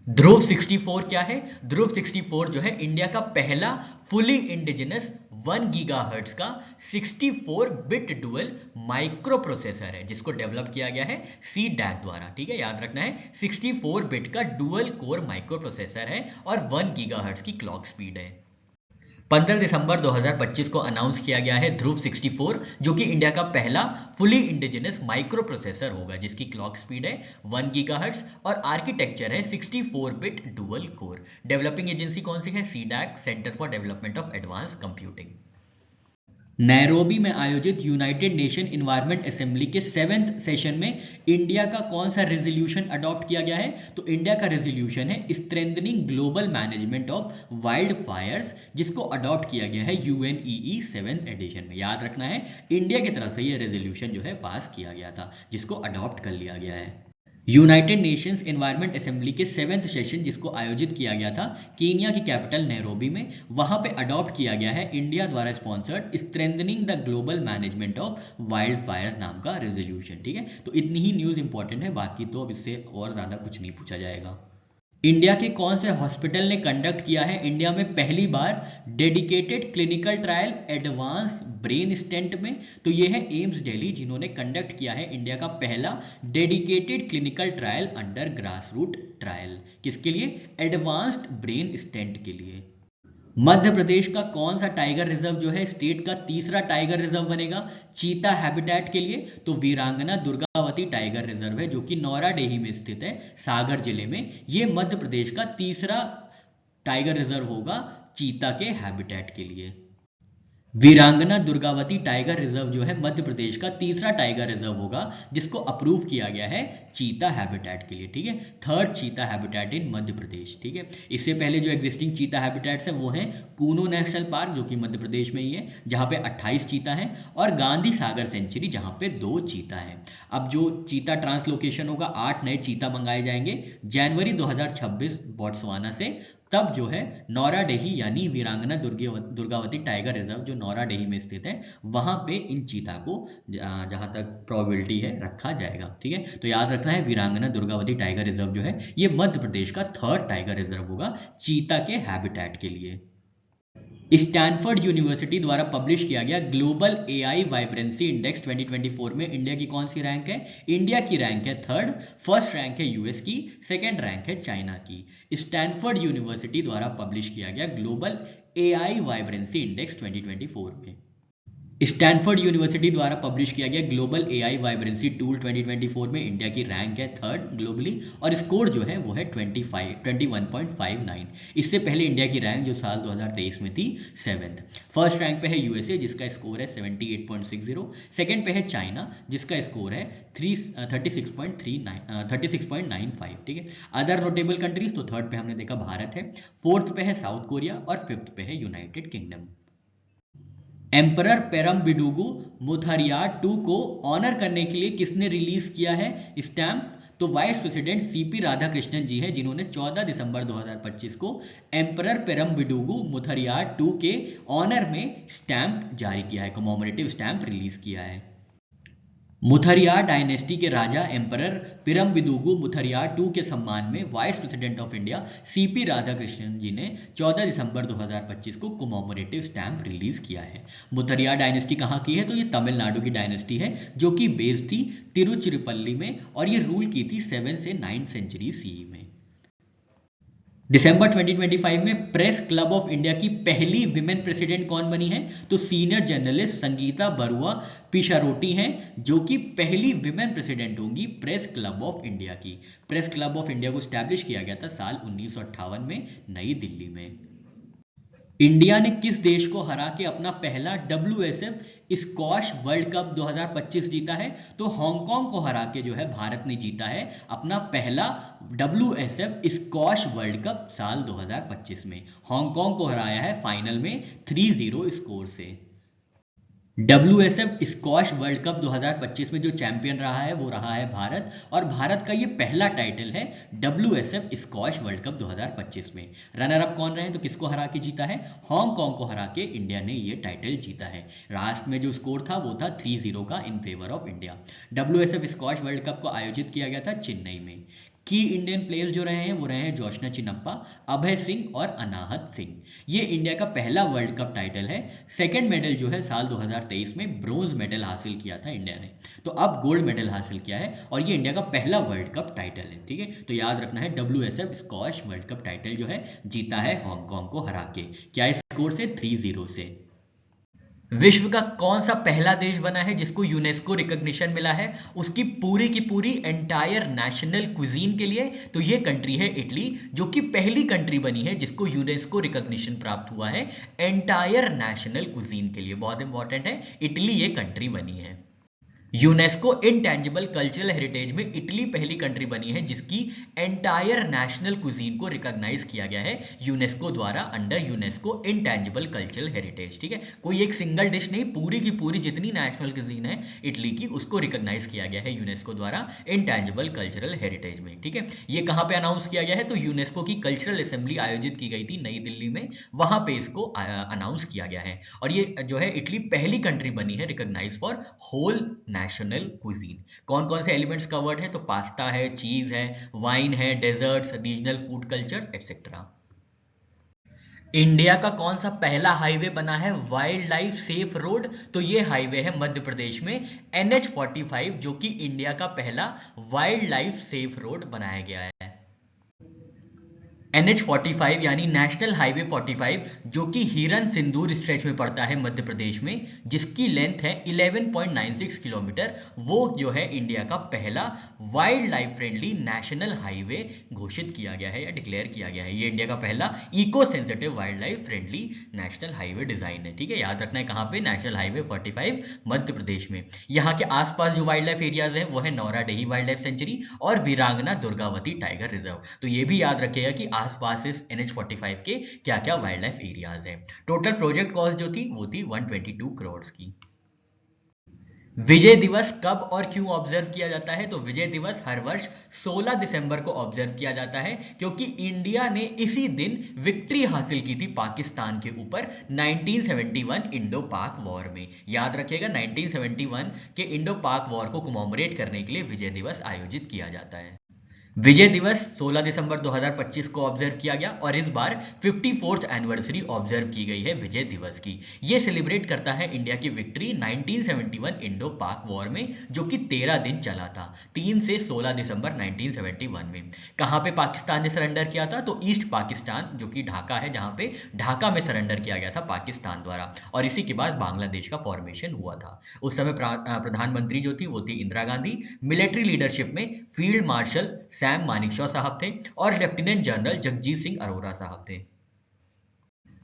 ध्रुव 64 क्या है? ध्रुव 64 जो है इंडिया का पहला फुली इंडिजिनस 1 गीगाहर्ट्ज का 64 बिट डुअल माइक्रो प्रोसेसर है, जिसको डेवलप किया गया है सी डैक द्वारा। ठीक है, याद रखना है 64 बिट का डुअल कोर माइक्रो प्रोसेसर है और 1 गीगाहर्ट्ज की क्लॉक स्पीड है। 15 दिसंबर 2025 को अनाउंस किया गया है ध्रुव 64, जो कि इंडिया का पहला फुली इंडिजिनस माइक्रो प्रोसेसर होगा, जिसकी क्लॉक स्पीड है 1 गीगाहर्ट्ज और आर्किटेक्चर है 64 bit dual core. Developing agency कौन सी है? CDAC, centre for development of advance computing. Nairobi में आयोजित यूनाइटेड नेशन इन्वायरमेंट असेंबली के 7th सेशन में इंडिया का कौन सा रेजोल्यूशन अडॉप्ट किया गया है? तो इंडिया का रेजोल्यूशन है strengthening global management of wild Fyers, जिसको अडॉप्ट किया गया है यूएनईई 7th एडिशन में। याद रखना है इंडिया की तरफ से ये रेजोल्यूशन जो है पास किया गया था, जिसको अडॉप्ट कर लिया गया है। यूनाइटेड नेशंस एनवायरनमेंट असेंबली के 7th सेशन, जिसको आयोजित किया गया था केनिया की कैपिटल नैरोबी में, वहां पे अडॉप्ट किया गया है इंडिया द्वारा sponsored strengthening the global management of wild fire नाम का रेजोल्यूशन। ठीक है, तो इतनी ही न्यूज इंपॉर्टेंट है, बाकी तो अब इससे और ज्यादा कुछ नहीं पूछा जाएगा। इंडिया के कौन से हॉस्पिटल ने कंडक्ट किया है इंडिया में पहली बार dedicated clinical trial advance brain stent में? तो ये है एम्स दिल्ली, जिन्होंने कंडक्ट किया है इंडिया का पहला dedicated clinical trial under grass root trial. किसके लिए? एडवांस्ड ब्रेन स्टेंट के लिए। मध्य प्रदेश का कौन सा टाइगर रिजर्व जो है स्टेट का तीसरा टाइगर रिजर्व बनेगा चीता हैबिटेट के लिए? तो वीरांगना दुर्गावती टाइगर रिजर्व है, जो कि नौराडेही में स्थित है, सागर जिले में। ये मध्य प्रदेश का तीसरा टाइगर रिजर्व होगा चीता के हैबिटेट के लिए। वीरांगना दुर्गावती टाइगर रिजर्व जो है मध्य प्रदेश का तीसरा टाइगर रिजर्व होगा, जिसको अप्रूव किया गया है चीता हैबिटेट के लिए। ठीक है, थर्ड चीता हैबिटेट इन मध्य प्रदेश। ठीक है, इससे पहले जो एग्जिस्टिंग चीता हैबिटेट्स है वो है कूनो नेशनल पार्क, जो कि मध्य प्रदेश में ही है, जहां पे 28 चीता हैं, और गांधी सागर सेंचुरी, जहां पे 2 चीता हैं। अब जो चीता ट्रांसलोकेशन होगा, 8 नए चीता मंगाए जाएंगे जनवरी 2026 बोट्सवाना से। तब जो है नौराडेही यानी वीरांगना दुर्गावती टाइगर रिजर्व जो नौराडेही में स्थित है, वहां पे इन चीता को जहां तक प्रोबेबिलिटी है रखा जाएगा। ठीक है, तो याद रखना है वीरांगना दुर्गावती टाइगर रिजर्व जो है ये मध्य प्रदेश का थर्ड टाइगर रिजर्व होगा चीता के हैबिटेट के लिए। स्टैनफोर्ड यूनिवर्सिटी द्वारा पब्लिश किया गया ग्लोबल एआई वाइब्रेंसी इंडेक्स 2024 में इंडिया की कौन सी रैंक है? इंडिया की रैंक है थर्ड, फर्स्ट रैंक है यूएस की, सेकंड रैंक है चाइना की। स्टैनफोर्ड यूनिवर्सिटी द्वारा पब्लिश किया गया ग्लोबल एआई वाइब्रेंसी इंडेक्स 2024 में। स्टैनफोर्ड यूनिवर्सिटी द्वारा पब्लिश किया गया ग्लोबल एआई वाइब्रेंसी टूल 2024 में इंडिया की रैंक है थर्ड ग्लोबली, और स्कोर जो है वो है 21.59। इससे पहले इंडिया की रैंक जो साल 2023 में थी 7th। फर्स्ट रैंक पे है यूएसए, जिसका स्कोर है 78.60। सेकंड पे है चाइना, जिसका स्कोर है 36.95। ठीक है, अदर नोटेबल कंट्रीज, तो थर्ड पे हमने देखा भारत है, फोर्थ पे है साउथ कोरिया, और फिफ्थ पे है यूनाइटेड किंगडम। एम्परर पेरम्बिडुगु मुथारियाट 2 को ऑनर करने के लिए किसने रिलीज किया है स्टैम्प? तो वाइस प्रेसिडेंट सीपी राधाकृष्णन जी है, जिन्होंने 14 दिसंबर 2025 को एम्परर पेरम्बिडुगु मुथारियाट 2 के ऑनर में स्टैम्प जारी किया है, कमोमरेटिव स्टैम्प रिलीज किया है। मुथरियार डायनेस्टी के राजा एम्परर पिरमबिदुगु मुथरियार 2 के सम्मान में vice president of India CP Radhakrishnan ji ने 14 दिसंबर 2025 को कमोमरेटिव स्टैम्प रिलीज किया है। मुथरियार डायनेस्टी कहाँ की है? तो ये तमिलनाडु की डायनेस्टी है, जो कि बेस्ड थी तिरुचिरापल्ली में, और ये रूल की थी 7 से 9 सेंचुरी सीई में। दिसंबर 2025 में प्रेस क्लब ऑफ इंडिया की पहली विमेन प्रेसिडेंट कौन बनी है? तो सीनियर जर्नलिस्ट संगीता बरुआ पिशारोटी हैं, जो कि पहली विमेन प्रेसिडेंट होंगी प्रेस क्लब ऑफ इंडिया की। प्रेस क्लब ऑफ इंडिया को स्टैब्लिश किया गया था साल 1958 में नई दिल्ली में। इंडिया ने किस देश को हरा के अपना पहला WSF स्क्वॉश वर्ल्ड कप 2025 जीता है? तो हांगकांग को हरा के जो है भारत ने जीता है अपना पहला WSF स्क्वॉश वर्ल्ड कप साल 2025 में। हांगकांग को हराया है फाइनल में 3-0 स्कोर से। WSF स्क्वॉश वर्ल्ड कप 2025 में जो चैंपियन रहा है वो रहा है भारत, और भारत का ये पहला टाइटल है WSF स्क्वॉश वर्ल्ड कप 2025 में। रनर अप कौन रहे? तो किसको हरा के जीता है? हांगकांग को हरा के इंडिया ने ये टाइटल जीता है। लास्ट में जो स्कोर था वो था 3-0 का in favour of India. WSF squash world cup को आयोजित किया गया था चेन्नई में। की इंडियन प्लेयर्स जो रहे हैं वो रहे हैं जोशना चिन्नप्पा, अभय सिंह और अनाहत सिंह। ये इंडिया का पहला वर्ल्ड कप टाइटल है। सेकंड मेडल जो है साल 2023 में ब्रोंज मेडल हासिल किया था इंडिया ने, तो अब गोल्ड मेडल हासिल किया है और ये इंडिया का पहला वर्ल्ड कप टाइटल है। ठीक है, तो याद रखना है WSF squash world cup title जो है जीता है हांगकांग को हरा के। क्या स्कोर से? 3-0 से। विश्व का कौन सा पहला देश बना है जिसको यूनेस्को रिकॉग्निशन मिला है उसकी की पूरी एंटायर नेशनल क्विजीन के लिए? तो ये कंट्री है इटली, जो कि पहली कंट्री बनी है जिसको यूनेस्को रिकॉग्निशन प्राप्त हुआ है एंटायर नेशनल क्विजीन के लिए। बहुत इंपॉर्टेंट है, इटली ये कंट्री बनी है। यूनेस्को इंटेंजिबल कल्चरल हेरिटेज में इटली पहली कंट्री बनी है जिसकी एंटायर नेशनल क्विजीन को रिकॉग्नाइज किया गया है यूनेस्को द्वारा under UNESCO intangible cultural heritage. ठीक है, कोई एक सिंगल डिश नहीं, पूरी की पूरी जितनी नेशनल क्विजीन है इटली की उसको रिकॉग्नाइज किया गया है यूनेस्को द्वारा इंटेंजिबल कल्चरल हेरिटेज में। ठीक है, ये कहां पे अनाउंस किया गया है? तो यूनेस्को की कल्चरल असेंबली आयोजित की गई थी नई दिल्ली में, वहां पे इसको अनाउंस किया गया है। और ये जो है इटली पहली कंट्री बनी है recognise for whole national cuisine. कौन कौन से एलिमेंट्स कवर्ड है? तो पास्ता है, चीज है, वाइन है, desserts, regional food cultures etcetera. India का कौन सा पहला हाईवे बना है वाइल्ड लाइफ सेफ रोड? तो ये हाईवे है मध्य प्रदेश में NH45, जो कि इंडिया का पहला वाइल्ड लाइफ सेफ रोड बनाया गया है। NH45 यानी नेशनल हाईवे 45, जो कि हिरन सिंदूर स्ट्रेच में पड़ता है मध्य प्रदेश में, जिसकी लेंथ है 11.96 किलोमीटर, वो जो है इंडिया का पहला wild life friendly national highway घोषित किया गया है या डिक्लेयर किया गया है। ये इंडिया का पहला eco sensitive wildlife friendly national highway design है। ठीक है, याद रखना है कहां पे? नेशनल हाईवे 45 मध्य प्रदेश में। यहाँ के आसपास जो वाइल्ड लाइफ एरियाज है वो है नौराडेही वाइल्ड लाइफ सेंचुरी और वीरांगना दुर्गावती टाइगर रिजर्व। तो ये भी याद रखिएगा कि आसपास इस NH45 के क्या क्या वाइल्ड लाइफ एरियाज हैं। टोटल प्रोजेक्ट कॉस्ट जो थी वो थी 122 करोड़ की। विजय दिवस कब और क्यों ऑब्जर्व किया जाता है? तो विजय दिवस हर वर्ष 16 दिसंबर को ऑब्जर्व किया जाता है, क्योंकि इंडिया ने इसी दिन विक्ट्री हासिल की थी पाकिस्तान के ऊपर 1971 इंडो पाक वॉर में। याद रखिएगा 1971 के इंडो पाक वॉर को कमेमोरेट करने के लिए विजय दिवस आयोजित किया जाता है। विजय दिवस 16 दिसंबर 2025 को ऑब्जर्व किया गया और इस बार 54th एनिवर्सरी ऑब्जर्व की गई है विजय दिवस की। यह सेलिब्रेट करता है इंडिया की विक्ट्री 1971 इंडो पाक वॉर में, जो कि 13 दिन चला था, 3 से 16 दिसंबर 1971 में। कहां पे पाकिस्तान ने सरेंडर किया था? तो ईस्ट पाकिस्तान, जो कि ढाका है, जहां पे ढाका में सरेंडर किया गया था पाकिस्तान द्वारा, और इसी के बाद बांग्लादेश का फॉर्मेशन हुआ था। उस समय प्रधानमंत्री जो थी वो थी इंदिरा गांधी। मिलिट्री लीडरशिप में फील्ड मार्शल सैम मानेकशॉ साहब थे और लेफ्टिनेंट जनरल जगजीत सिंह अरोरा साहब थे।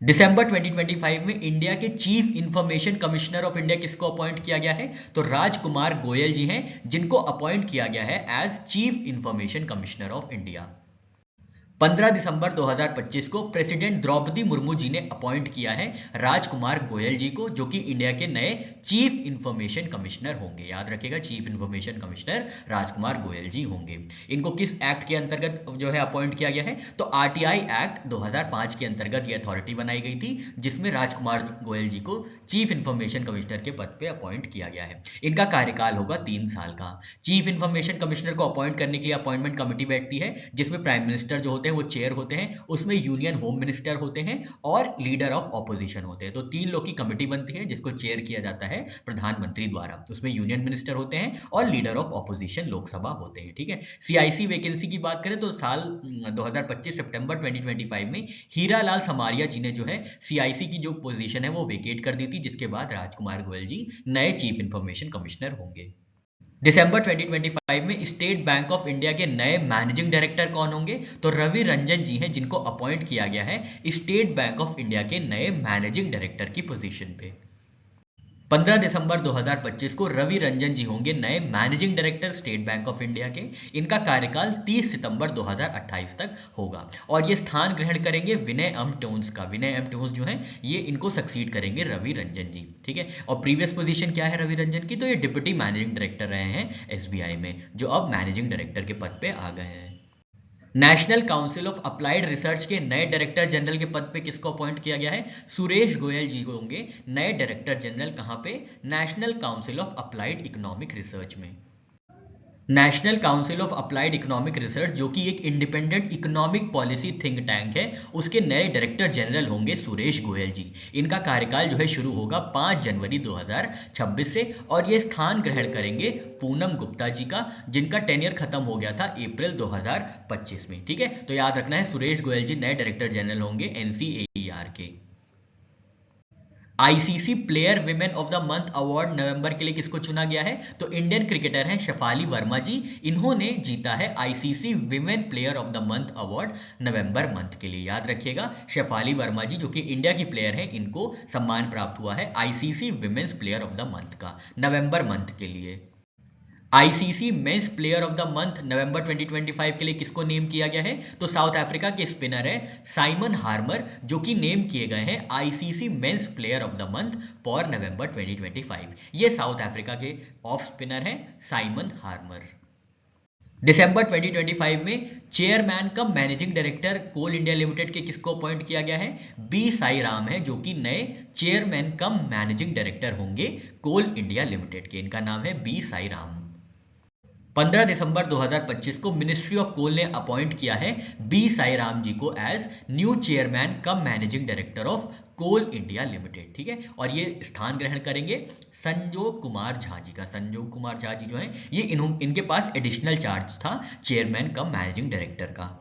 दिसंबर 2025 में इंडिया के chief information commissioner of India किसको अपॉइंट किया गया है? तो राजकुमार गोयल जी हैं, जिनको अपॉइंट किया गया है as chief information commissioner of India. 15 दिसंबर 2025 को प्रेसिडेंट द्रौपदी मुर्मू जी ने अपॉइंट किया है राजकुमार गोयल जी को, जो कि इंडिया के नए चीफ इंफॉर्मेशन कमिश्नर होंगे। याद रखिएगा चीफ इंफॉर्मेशन कमिश्नर राजकुमार गोयल जी होंगे। इनको किस एक्ट के अंतर्गत जो है अपॉइंट किया गया है? तो RTI एक्ट 2005 के अंतर्गत यह अथॉरिटी बनाई गई थी, जिसमें राजकुमार गोयल जी को चीफ इंफॉर्मेशन कमिश्नर के पद पे अपॉइंट किया गया है। इनका कार्यकाल होगा 3 साल का। चीफ इंफॉर्मेशन कमिश्नर को अपॉइंट करने के लिए अपॉइंटमेंट कमेटी बैठती है, जिसमें प्राइम मिनिस्टर जो होते हैं वो चेयर होते हैं, उसमें यूनियन होम मिनिस्टर होते हैं और लीडर ऑफ ऑपोजिशन होते हैं। तो 3 लोग की कमेटी बनती है जिसको चेयर किया जाता है प्रधानमंत्री द्वारा। उसमें यूनियन मिनिस्टर होते हैं और लीडर ऑफ ऑपोजिशन लोकसभा होते हैं। ठीक है, CIC वैकेंसी की बात करें तो साल 2025 सितंबर 2025 में हीरालाल समारिया जी ने जो है CIC की जो पोजीशन है वो वेकेट कर दी थी, जिसके बाद राजकुमार गोयल जी नए चीफ इंफॉर्मेशन कमिश्नर होंगे। दिसंबर 2025 में स्टेट बैंक ऑफ इंडिया के नए मैनेजिंग डायरेक्टर कौन होंगे? तो रवि रंजन जी हैं, जिनको अपॉइंट किया गया है स्टेट बैंक ऑफ इंडिया के नए मैनेजिंग डायरेक्टर की पोजीशन पे। 15 दिसंबर 2025 को रवि रंजन जी होंगे नए managing director state bank of India के। इनका कार्यकाल 30 सितंबर 2028 तक होगा और ये स्थान ग्रहण करेंगे विनय एम टोन्स का। विनय एम टोन्स जो है ये इनको सक्सीड करेंगे रवि रंजन जी। ठीक है, और प्रीवियस पोजीशन क्या है रवि रंजन की? तो ये डिप्टी मैनेजिंग डायरेक्टर रहे हैं SBI में, जो अब मैनेजिंग डायरेक्टर के पद पे आ गए हैं। National council of applied research के नए डायरेक्टर जनरल के पद पे किसको अपॉइंट किया गया है? सुरेश गोयल जी होंगे नए डायरेक्टर जनरल। कहां पे? National council of applied economic research में। National council of applied economic research, जो कि एक independent economic policy think tank है, उसके नए डायरेक्टर जनरल होंगे सुरेश गोयल जी। इनका कार्यकाल जो है शुरू होगा 5 जनवरी 2026 से, और ये स्थान ग्रहण करेंगे पूनम गुप्ता जी का, जिनका टेन्योर खत्म हो गया था अप्रैल 2025 में। ठीक है, तो याद रखना है सुरेश गोयल जी नए डायरेक्टर जनरल होंगे एनसीएईआर के। ICC player women of the month award नवंबर के लिए किसको चुना गया है? तो इंडियन क्रिकेटर हैं शेफाली वर्मा जी। इन्होंने जीता है ICC women player of the month award November month के लिए। याद रखिएगा, शेफाली वर्मा जी जो कि इंडिया की प्लेयर हैं, इनको सम्मान प्राप्त हुआ है ICC women's player of the month का नवंबर मंथ के लिए। ICC men's player of the month नवंबर 2025 के लिए किसको नेम किया गया है? तो साउथ अफ्रीका के स्पिनर है साइमन हार्मर, जो कि नेम किए गए हैं ICC men's player of the month for November 2025। ये साउथ अफ्रीका के ऑफ स्पिनर हैं साइमन हार्मर। दिसंबर 2025 में चेयरमैन कम मैनेजिंग डायरेक्टर कोल इंडिया लिमिटेड के किसको अपॉइंट किया गया है? बी साई राम है, जो कि नए चेयरमैन कम मैनेजिंग डायरेक्टर होंगे कोल इंडिया लिमिटेड के। इनका नाम है बी साई राम। 15 दिसंबर 2025 को मिनिस्ट्री ऑफ कोल ने अपॉइंट किया है बी साई राम जी को as new chairman cum managing director of Coal India Limited. ठीक है, और ये स्थान ग्रहण करेंगे संजोग कुमार झा जी का। संजोग कुमार झा जी जो है ये इनके पास एडिशनल चार्ज था चेयरमैन कम मैनेजिंग डायरेक्टर का।